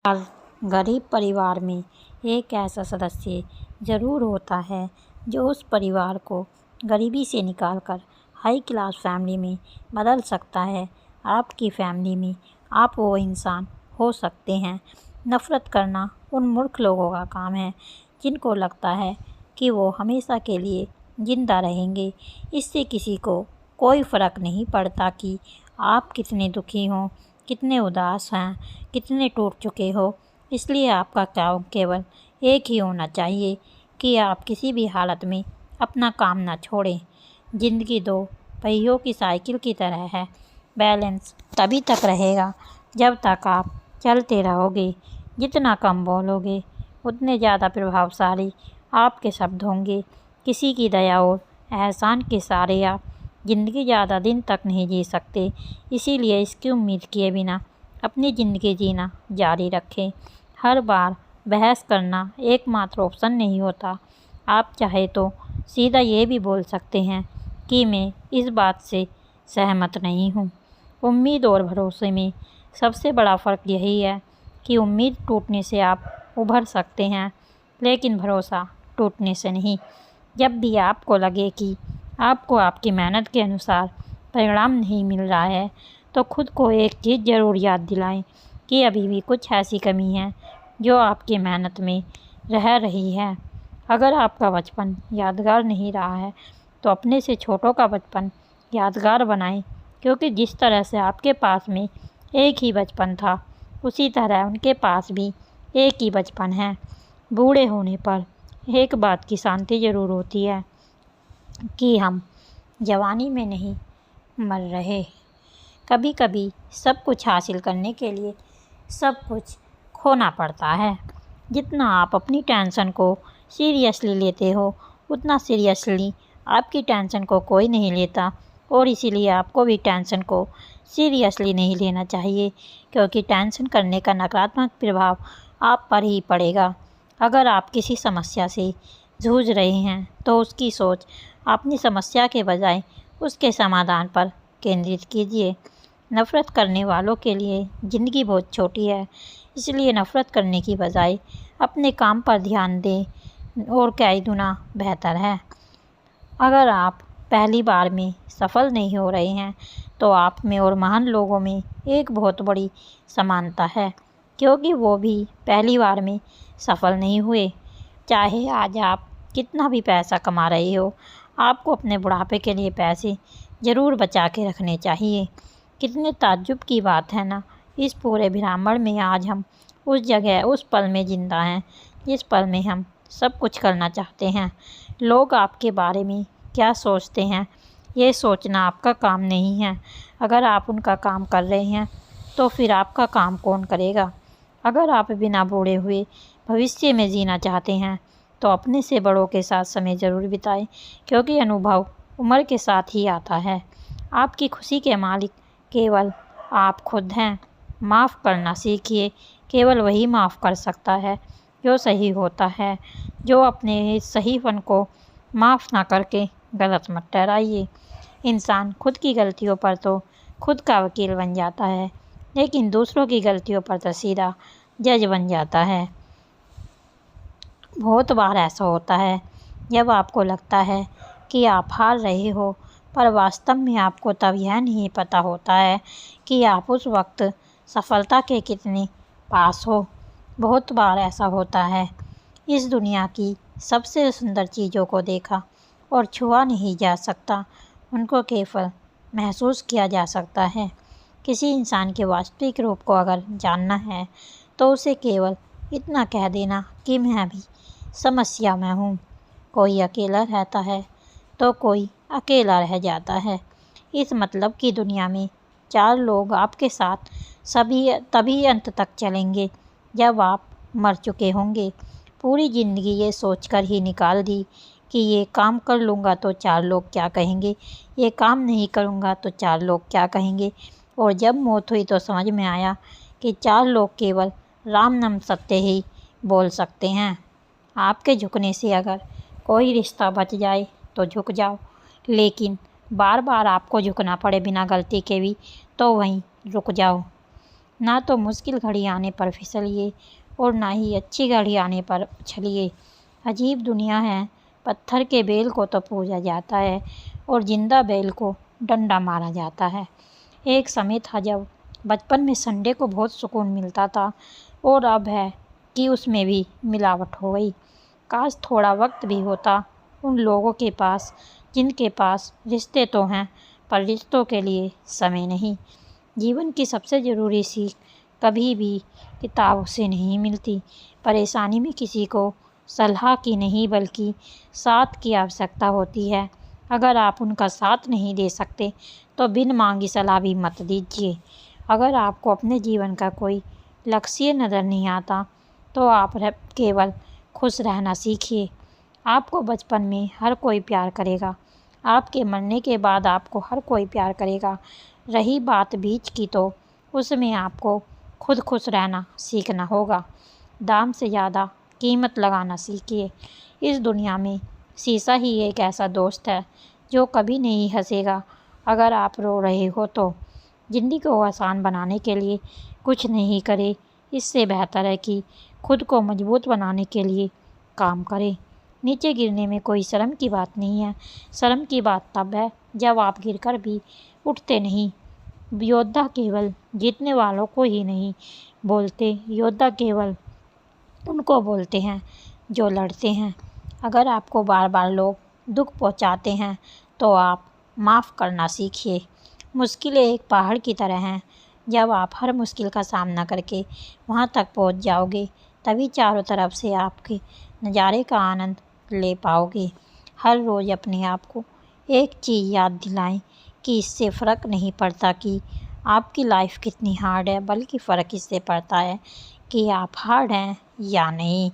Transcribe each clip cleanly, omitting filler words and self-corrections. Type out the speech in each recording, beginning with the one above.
हर गरीब परिवार में एक ऐसा सदस्य ज़रूर होता है जो उस परिवार को गरीबी से निकालकर हाई क्लास फैमिली में बदल सकता है। आपकी फैमिली में आप वो इंसान हो सकते हैं। नफ़रत करना उन मूर्ख लोगों का काम है जिनको लगता है कि वो हमेशा के लिए ज़िंदा रहेंगे। इससे किसी को कोई फ़र्क नहीं पड़ता कि आप कितने दुखी हों, कितने उदास हैं, कितने टूट चुके हो। इसलिए आपका काम केवल एक ही होना चाहिए कि आप किसी भी हालत में अपना काम ना छोड़ें। ज़िंदगी दो पहियों की साइकिल की तरह है। बैलेंस तभी तक रहेगा जब तक आप चलते रहोगे। जितना कम बोलोगे उतने ज़्यादा प्रभावशाली आपके शब्द होंगे। किसी की दया और एहसान के सहारे आप ज़िंदगी ज़्यादा दिन तक नहीं जी सकते। इसीलिए इसकी उम्मीद किए बिना अपनी ज़िंदगी जीना जारी रखें। हर बार बहस करना एकमात्र ऑप्शन नहीं होता। आप चाहे तो सीधा ये भी बोल सकते हैं कि मैं इस बात से सहमत नहीं हूँ। उम्मीद और भरोसे में सबसे बड़ा फ़र्क यही है कि उम्मीद टूटने से आप उभर सकते हैं, लेकिन भरोसा टूटने से नहीं। जब भी आपको लगे कि आपको आपकी मेहनत के अनुसार परिणाम नहीं मिल रहा है, तो खुद को एक चीज़ ज़रूर याद दिलाएं कि अभी भी कुछ ऐसी कमी है जो आपकी मेहनत में रह रही है। अगर आपका बचपन यादगार नहीं रहा है, तो अपने से छोटों का बचपन यादगार बनाएं, क्योंकि जिस तरह से आपके पास में एक ही बचपन था, उसी तरह उनके पास भी एक ही बचपन है। बूढ़े होने पर एक बात की शांति ज़रूर होती है कि हम जवानी में नहीं मर रहे। कभी कभी सब कुछ हासिल करने के लिए सब कुछ खोना पड़ता है। जितना आप अपनी टेंशन को सीरियसली लेते हो, उतना सीरियसली आपकी टेंशन को कोई नहीं लेता, और इसीलिए आपको भी टेंशन को सीरियसली नहीं लेना चाहिए, क्योंकि टेंशन करने का नकारात्मक प्रभाव आप पर ही पड़ेगा। अगर आप किसी समस्या से जूझ रहे हैं, तो उसकी सोच अपनी समस्या के बजाय उसके समाधान पर केंद्रित कीजिए। नफ़रत करने वालों के लिए ज़िंदगी बहुत छोटी है, इसलिए नफ़रत करने की बजाय अपने काम पर ध्यान दें और कई गुना बेहतर है। अगर आप पहली बार में सफल नहीं हो रहे हैं, तो आप में और महान लोगों में एक बहुत बड़ी समानता है, क्योंकि वो भी पहली बार में सफल नहीं हुए। चाहे आज आप कितना भी पैसा कमा रहे हो, आपको अपने बुढ़ापे के लिए पैसे ज़रूर बचा के रखने चाहिए। कितने ताज्जुब की बात है ना, इस पूरे ब्रह्मांड में आज हम उस जगह उस पल में ज़िंदा हैं जिस पल में हम सब कुछ करना चाहते हैं। लोग आपके बारे में क्या सोचते हैं, ये सोचना आपका काम नहीं है। अगर आप उनका काम कर रहे हैं, तो फिर आपका काम कौन करेगा। अगर आप बिना बूढ़े हुए भविष्य में जीना चाहते हैं, तो अपने से बड़ों के साथ समय ज़रूर बिताएं, क्योंकि अनुभव उम्र के साथ ही आता है। आपकी खुशी के मालिक केवल आप खुद हैं। माफ़ करना सीखिए, केवल वही माफ़ कर सकता है जो सही होता है। जो अपने सहीपन को माफ़ ना करके गलत मत ठहराइए। इंसान खुद की गलतियों पर तो खुद का वकील बन जाता है, लेकिन दूसरों की गलतियों पर तो सीधा जज बन जाता है। बहुत बार ऐसा होता है जब आपको लगता है कि आप हार रहे हो, पर वास्तव में आपको तब यह नहीं पता होता है कि आप उस वक्त सफलता के कितने पास हो। बहुत बार ऐसा होता है, इस दुनिया की सबसे सुंदर चीज़ों को देखा और छुआ नहीं जा सकता, उनको केवल महसूस किया जा सकता है। किसी इंसान के वास्तविक रूप को अगर जानना है, तो उसे केवल इतना कह देना कि मैं भी समस्या में हूँ। कोई अकेला रहता है तो कोई अकेला रह जाता है। इस मतलब की दुनिया में चार लोग आपके साथ तभी अंत तक चलेंगे जब आप मर चुके होंगे। पूरी ज़िंदगी ये सोचकर ही निकाल दी कि ये काम कर लूँगा तो चार लोग क्या कहेंगे, ये काम नहीं करूँगा तो चार लोग क्या कहेंगे। और जब मौत हुई तो समझ में आया कि चार लोग केवल राम नाम सत्य ही बोल सकते हैं। आपके झुकने से अगर कोई रिश्ता बच जाए तो झुक जाओ, लेकिन बार बार आपको झुकना पड़े बिना गलती के भी, तो वहीं रुक जाओ। ना तो मुश्किल घड़ी आने पर फिसलिए और ना ही अच्छी घड़ी आने पर उछलिए। अजीब दुनिया है, पत्थर के बैल को तो पूजा जाता है और जिंदा बैल को डंडा मारा जाता है। एक समय था जब बचपन में संडे को बहुत सुकून मिलता था और अब है कि उसमें भी मिलावट हो गई। काश थोड़ा वक्त भी होता उन लोगों के पास जिनके पास रिश्ते तो हैं पर रिश्तों के लिए समय नहीं। जीवन की सबसे ज़रूरी सीख कभी भी किताबों से नहीं मिलती। परेशानी में किसी को सलाह की नहीं बल्कि साथ की आवश्यकता होती है। अगर आप उनका साथ नहीं दे सकते तो बिन मांगी सलाह भी मत दीजिए। अगर आपको अपने जीवन का कोई लक्ष्य नज़र नहीं आता तो आप केवल खुश रहना सीखिए। आपको बचपन में हर कोई प्यार करेगा, आपके मरने के बाद आपको हर कोई प्यार करेगा। रही बात बीच की तो उसमें आपको खुद खुश रहना सीखना होगा। दाम से ज़्यादा कीमत लगाना सीखिए। इस दुनिया में शीशा ही एक ऐसा दोस्त है जो कभी नहीं हंसेगा अगर आप रो रहे हो तो। ज़िंदगी को आसान बनाने के लिए कुछ नहीं करे, इससे बेहतर है कि खुद को मजबूत बनाने के लिए काम करें। नीचे गिरने में कोई शर्म की बात नहीं है। शर्म की बात तब है जब आप गिरकर भी उठते नहीं। योद्धा केवल जीतने वालों को ही नहीं बोलते, योद्धा केवल उनको बोलते हैं जो लड़ते हैं। अगर आपको बार बार लोग दुख पहुंचाते हैं तो आप माफ़ करना सीखिए। मुश्किलें एक पहाड़ की तरह हैं, जब आप हर मुश्किल का सामना करके वहां तक पहुंच जाओगे तभी चारों तरफ से आपके नज़ारे का आनंद ले पाओगे। हर रोज़ अपने आप को एक चीज़ याद दिलाएं कि इससे फ़र्क नहीं पड़ता कि आपकी लाइफ कितनी हार्ड है, बल्कि फ़र्क इससे पड़ता है कि आप हार्ड हैं या नहीं।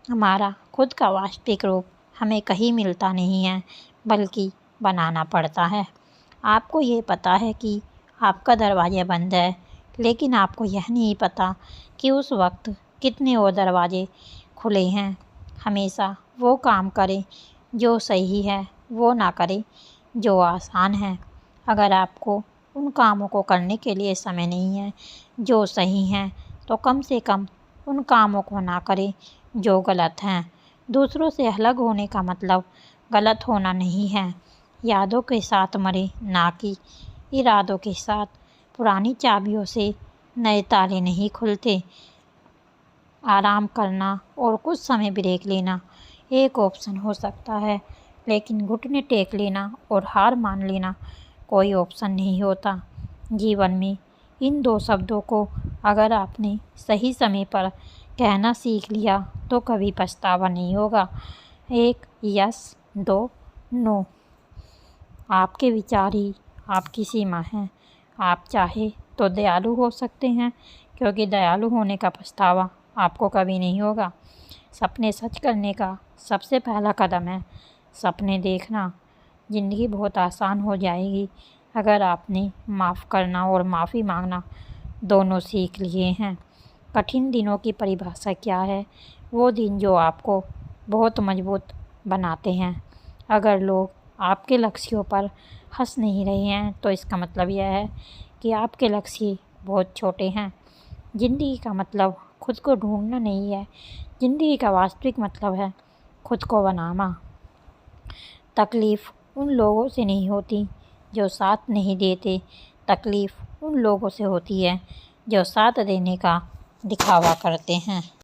हमारा खुद का वास्तविक रूप हमें कहीं मिलता नहीं है, बल्कि बनाना पड़ता है। आपको ये पता है कि आपका दरवाज़ा बंद है, लेकिन आपको यह नहीं पता कि उस वक्त कितने और दरवाजे खुले हैं। हमेशा वो काम करें जो सही है, वो ना करें जो आसान है। अगर आपको उन कामों को करने के लिए समय नहीं है जो सही हैं तो कम से कम उन कामों को ना करें जो गलत हैं। दूसरों से अलग होने का मतलब गलत होना नहीं है। यादों के साथ मरे, ना कि इरादों के साथ। पुरानी चाबियों से नए ताले नहीं खुलते। आराम करना और कुछ समय ब्रेक लेना एक ऑप्शन हो सकता है, लेकिन घुटने टेक लेना और हार मान लेना कोई ऑप्शन नहीं होता। जीवन में इन दो शब्दों को अगर आपने सही समय पर कहना सीख लिया तो कभी पछतावा नहीं होगा। एक यस, दो नो। आपके विचार ही आपकी सीमा है। आप चाहे तो दयालु हो सकते हैं, क्योंकि दयालु होने का पछतावा आपको कभी नहीं होगा। सपने सच करने का सबसे पहला कदम है सपने देखना। ज़िंदगी बहुत आसान हो जाएगी अगर आपने माफ़ करना और माफ़ी मांगना दोनों सीख लिए हैं। कठिन दिनों की परिभाषा क्या है? वो दिन जो आपको बहुत मजबूत बनाते हैं। अगर लोग आपके लक्ष्यों पर हंस नहीं रहे हैं तो इसका मतलब यह है कि आपके लक्ष्य बहुत छोटे हैं। ज़िंदगी का मतलब खुद को ढूंढना नहीं है, ज़िंदगी का वास्तविक मतलब है खुद को बनाना। तकलीफ़ उन लोगों से नहीं होती जो साथ नहीं देते, तकलीफ़ उन लोगों से होती है जो साथ देने का दिखावा करते हैं।